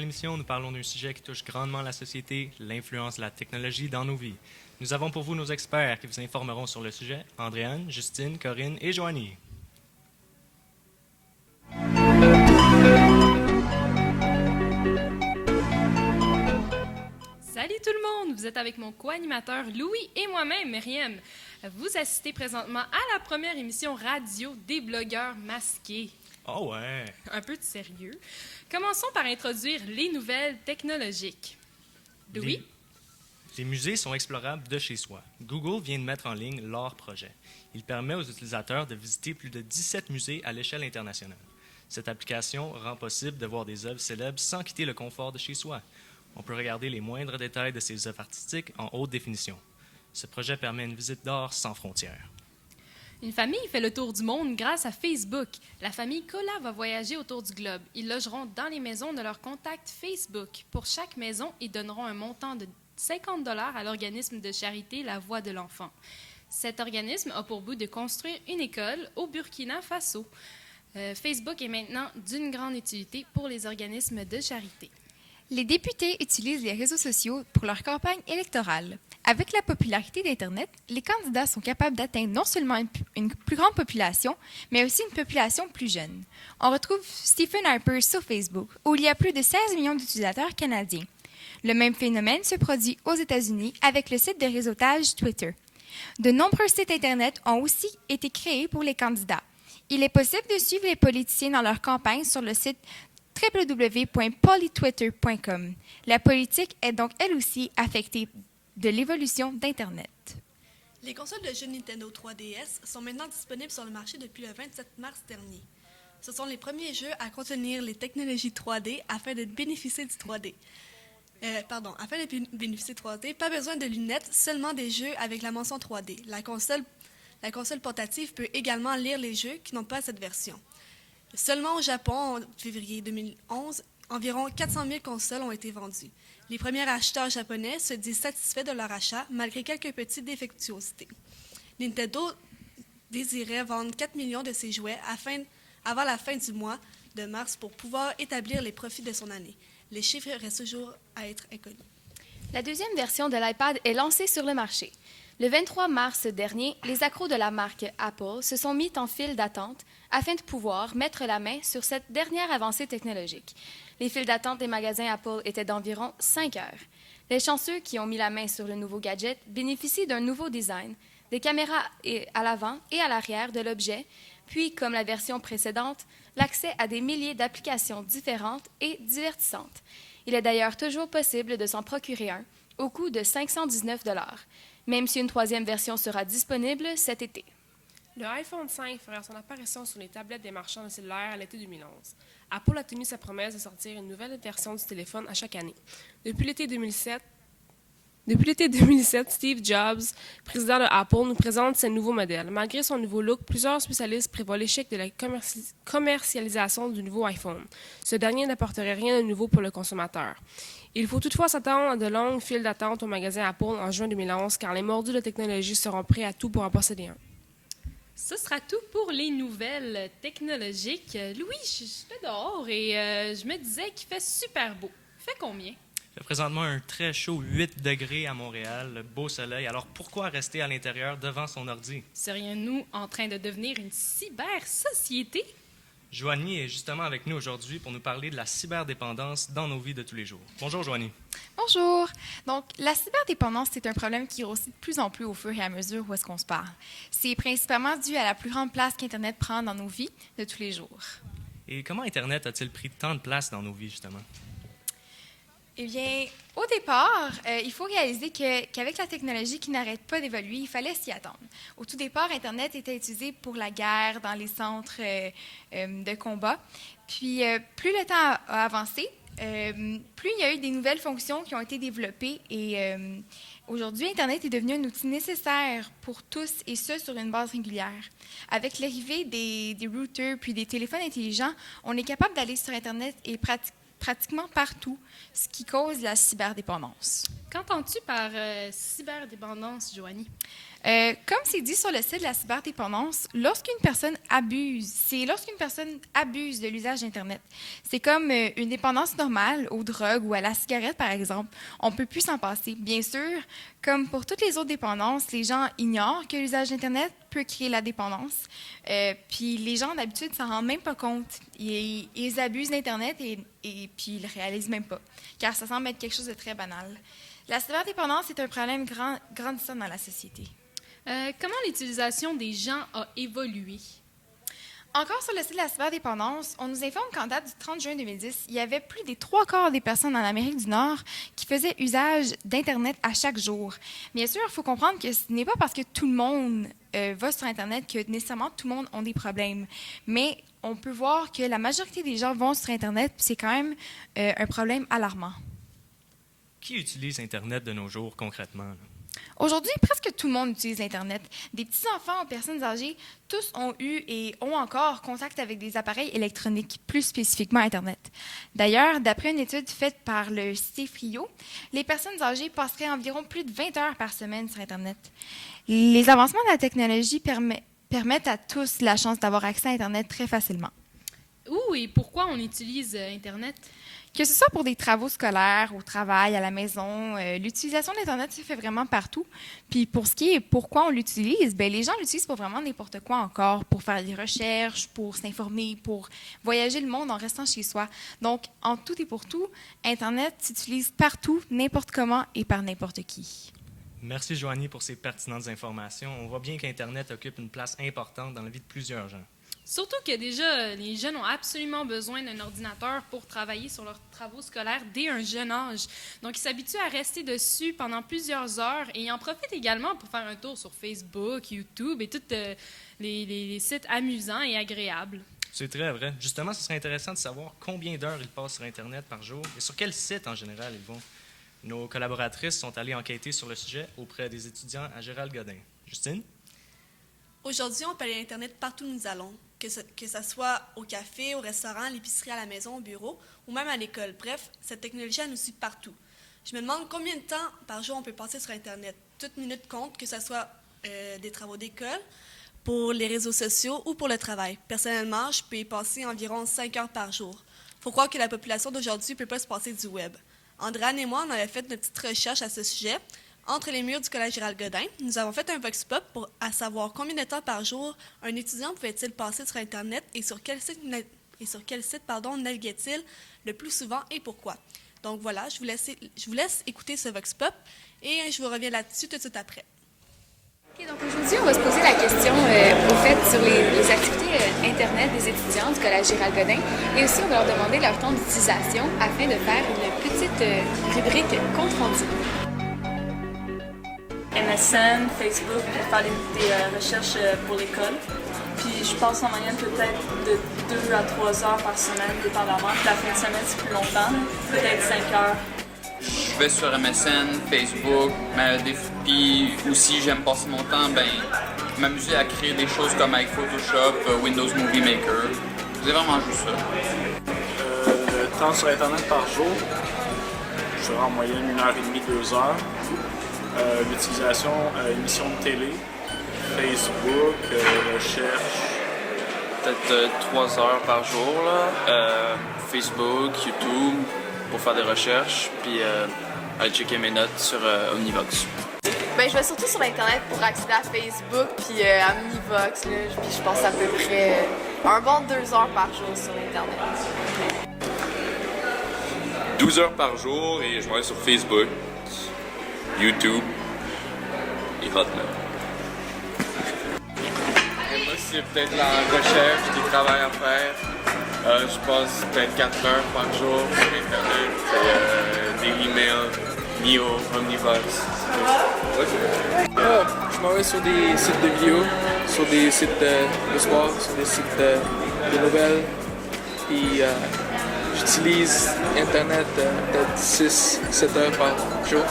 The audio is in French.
émission, nous parlons d'un sujet qui touche grandement la société, l'influence de la technologie dans nos vies. Nous avons pour vous nos experts qui vous informeront sur le sujet, Andréane, Justine, Corinne et Joanie. Salut tout le monde! Vous êtes avec mon co-animateur Louis et moi-même, Myriam. Vous assistez présentement à la première émission radio des blogueurs masqués. Oh ouais! Un peu de sérieux. Commençons par introduire les nouvelles technologiques. Louis? Les musées sont explorables de chez soi. Google vient de mettre en ligne leur projet. Il permet aux utilisateurs de visiter plus de 17 musées à l'échelle internationale. Cette application rend possible de voir des œuvres célèbres sans quitter le confort de chez soi. On peut regarder les moindres détails de ces œuvres artistiques en haute définition. Ce projet permet une visite d'art sans frontières. Une famille fait le tour du monde grâce à Facebook. La famille Cola va voyager autour du globe. Ils logeront dans les maisons de leurs contacts Facebook. Pour chaque maison, ils donneront un montant de 50 $ à l'organisme de charité La Voix de l'Enfant. Cet organisme a pour but de construire une école au Burkina Faso. Facebook est maintenant d'une grande utilité pour les organismes de charité. Les députés utilisent les réseaux sociaux pour leur campagne électorale. Avec la popularité d'Internet, les candidats sont capables d'atteindre non seulement une plus grande population, mais aussi une population plus jeune. On retrouve Stephen Harper sur Facebook, où il y a plus de 16 millions d'utilisateurs canadiens. Le même phénomène se produit aux États-Unis avec le site de réseautage Twitter. De nombreux sites Internet ont aussi été créés pour les candidats. Il est possible de suivre les politiciens dans leur campagne sur le site www.polytwitter.com. La politique est donc elle aussi affectée de l'évolution d'Internet. Les consoles de jeux Nintendo 3DS sont maintenant disponibles sur le marché depuis le 27 mars dernier. Ce sont les premiers jeux à contenir les technologies 3D afin de bénéficier du 3D. Afin de bénéficier de 3D, pas besoin de lunettes, seulement des jeux avec la mention 3D. La console portative peut également lire les jeux qui n'ont pas cette version. Seulement au Japon, en février 2011, environ 400 000 consoles ont été vendues. Les premiers acheteurs japonais se disent satisfaits de leur achat, malgré quelques petites défectuosités. Nintendo désirait vendre 4 millions de ses jouets avant la fin du mois de mars pour pouvoir établir les profits de son année. Les chiffres restent toujours à être inconnus. La deuxième version de l'iPad est lancée sur le marché. Le 23 mars dernier, les accros de la marque Apple se sont mis en file d'attente afin de pouvoir mettre la main sur cette dernière avancée technologique. Les files d'attente des magasins Apple étaient d'environ 5 heures. Les chanceux qui ont mis la main sur le nouveau gadget bénéficient d'un nouveau design, des caméras à l'avant et à l'arrière de l'objet, puis, comme la version précédente, l'accès à des milliers d'applications différentes et divertissantes. Il est d'ailleurs toujours possible de s'en procurer un, au coût de 519 $, même si une troisième version sera disponible cet été. Le iPhone 5 fera son apparition sur les tablettes des marchands de cellulaires à l'été 2011. Apple a tenu sa promesse de sortir une nouvelle version du téléphone à chaque année. Depuis l'été 2007, Steve Jobs, président de Apple, nous présente ses nouveaux modèles. Malgré son nouveau look, plusieurs spécialistes prévoient l'échec de la commercialisation du nouveau iPhone. Ce dernier n'apporterait rien de nouveau pour le consommateur. Il faut toutefois s'attendre à de longues files d'attente au magasin Apple en juin 2011, car les mordus de technologie seront prêts à tout pour en posséder un. Ce sera tout pour les nouvelles technologiques. Louis, je suis dehors et je me disais qu'il fait super beau. Il fait combien? Il fait présentement un très chaud 8 degrés à Montréal, le beau soleil. Alors pourquoi rester à l'intérieur devant son ordi? Serions-nous en train de devenir une cyber-société? Joanie est justement avec nous aujourd'hui pour nous parler de la cyberdépendance dans nos vies de tous les jours. Bonjour Joanie. Bonjour! Donc, la cyberdépendance, c'est un problème qui grossit de plus en plus au fur et à mesure où est-ce qu'on se parle. C'est principalement dû à la plus grande place qu'Internet prend dans nos vies de tous les jours. Et comment Internet a-t-il pris tant de place dans nos vies, justement? Eh bien, au départ, il faut réaliser qu'avec la technologie qui n'arrête pas d'évoluer, il fallait s'y attendre. Au tout départ, Internet était utilisé pour la guerre, dans les centres de combat. Puis, plus le temps a avancé, plus il y a eu des nouvelles fonctions qui ont été développées. Et aujourd'hui, Internet est devenu un outil nécessaire pour tous, et ce, sur une base régulière. Avec l'arrivée des routers puis des téléphones intelligents, on est capable d'aller sur Internet et pratiquement partout, ce qui cause la cyberdépendance. Qu'entends-tu par cyberdépendance, Joanie? Comme c'est dit sur le site de la cyberdépendance, lorsqu'une personne abuse de l'usage d'Internet. C'est comme une dépendance normale aux drogues ou à la cigarette, par exemple. On ne peut plus s'en passer. Bien sûr, comme pour toutes les autres dépendances, les gens ignorent que l'usage d'Internet peut créer la dépendance. Puis les gens, d'habitude, ne s'en rendent même pas compte. Ils abusent d'Internet et puis ils ne le réalisent même pas, car ça semble être quelque chose de très banal. La cyberdépendance est un problème grandissant dans la société. Comment l'utilisation des gens a évolué? Encore sur le site de la cyberdépendance, on nous informe qu'en date du 30 juin 2010, il y avait plus des 3/4 des personnes en Amérique du Nord qui faisaient usage d'Internet à chaque jour. Bien sûr, il faut comprendre que ce n'est pas parce que tout le monde va sur Internet que nécessairement tout le monde a des problèmes. Mais on peut voir que la majorité des gens vont sur Internet, puis c'est quand même un problème alarmant. Qui utilise Internet de nos jours concrètement, là? Aujourd'hui, presque tout le monde utilise Internet. Des petits-enfants aux personnes âgées, tous ont eu et ont encore contact avec des appareils électroniques, plus spécifiquement Internet. D'ailleurs, d'après une étude faite par le CIFRIO, les personnes âgées passeraient environ plus de 20 heures par semaine sur Internet. Les avancements de la technologie permettent à tous la chance d'avoir accès à Internet très facilement. Où et pourquoi on utilise Internet? Que ce soit pour des travaux scolaires, au travail, à la maison, l'utilisation d'Internet se fait vraiment partout. Puis pour ce qui est pourquoi on l'utilise, bien, les gens l'utilisent pour vraiment n'importe quoi encore, pour faire des recherches, pour s'informer, pour voyager le monde en restant chez soi. Donc, en tout et pour tout, Internet s'utilise partout, n'importe comment et par n'importe qui. Merci, Joanie, pour ces pertinentes informations. On voit bien qu'Internet occupe une place importante dans la vie de plusieurs gens. Surtout que déjà, les jeunes ont absolument besoin d'un ordinateur pour travailler sur leurs travaux scolaires dès un jeune âge. Donc, ils s'habituent à rester dessus pendant plusieurs heures et ils en profitent également pour faire un tour sur Facebook, YouTube et tous les sites amusants et agréables. C'est très vrai. Justement, ce serait intéressant de savoir combien d'heures ils passent sur Internet par jour et sur quel site en général ils vont. Nos collaboratrices sont allées enquêter sur le sujet auprès des étudiants à Gérald Godin. Justine? Aujourd'hui, on peut aller à Internet partout où nous allons, que ce soit au café, au restaurant, à l'épicerie, à la maison, au bureau ou même à l'école. Bref, cette technologie, elle nous suit partout. Je me demande combien de temps par jour on peut passer sur Internet. Toute minute compte, que ce soit des travaux d'école, pour les réseaux sociaux ou pour le travail. Personnellement, je peux y passer environ 5 heures par jour. Il faut croire que la population d'aujourd'hui ne peut pas se passer du web. Andréane et moi, on avait fait une petite recherche à ce sujet. Entre les murs du Collège Gérald Godin, nous avons fait un vox pop pour savoir combien de temps par jour un étudiant pouvait-il passer sur Internet et sur quel site naviguait-il le plus souvent et pourquoi. Donc voilà, je vous laisse écouter ce vox pop et je vous reviens là-dessus tout de suite après. OK, donc aujourd'hui, on va se poser la question au fait sur les activités Internet des étudiants du Collège Gérald Godin et aussi on va leur demander leur temps d'utilisation afin de faire une petite rubrique compte rendu. MSN, Facebook pour faire des recherches pour l'école. Puis je passe en moyenne peut-être de 2 à 3 heures par semaine, dépendamment. Puis la fin de semaine, c'est plus longtemps, peut-être 5 heures. Je vais sur MSN, Facebook, puis aussi j'aime passer mon temps, m'amuser à créer des choses comme avec Photoshop, Windows Movie Maker. C'est vraiment juste ça. Le temps sur Internet par jour, je dirais en moyenne 1h30, 2 heures. L'utilisation, émissions de télé, Facebook, recherche. Peut-être 3 heures par jour, là. Facebook, YouTube, pour faire des recherches, puis aller checker mes notes sur Omnivox. Je vais surtout sur Internet pour accéder à Facebook, puis à Omnivox, là, puis je passe à peu près un bon 2 heures par jour sur Internet. 12 heures par jour et je vais sur Facebook, YouTube et Hotmail. Et moi, c'est peut-être la recherche, des travails à faire. Je passe peut-être 4 heures par jour sur Internet. Des emails, Mio, Omnivox. Je m'en vais sur des sites de vidéos, sur des sites de sport, sur des sites de nouvelles. Puis j'utilise Internet peut-être 6-7 heures par jour.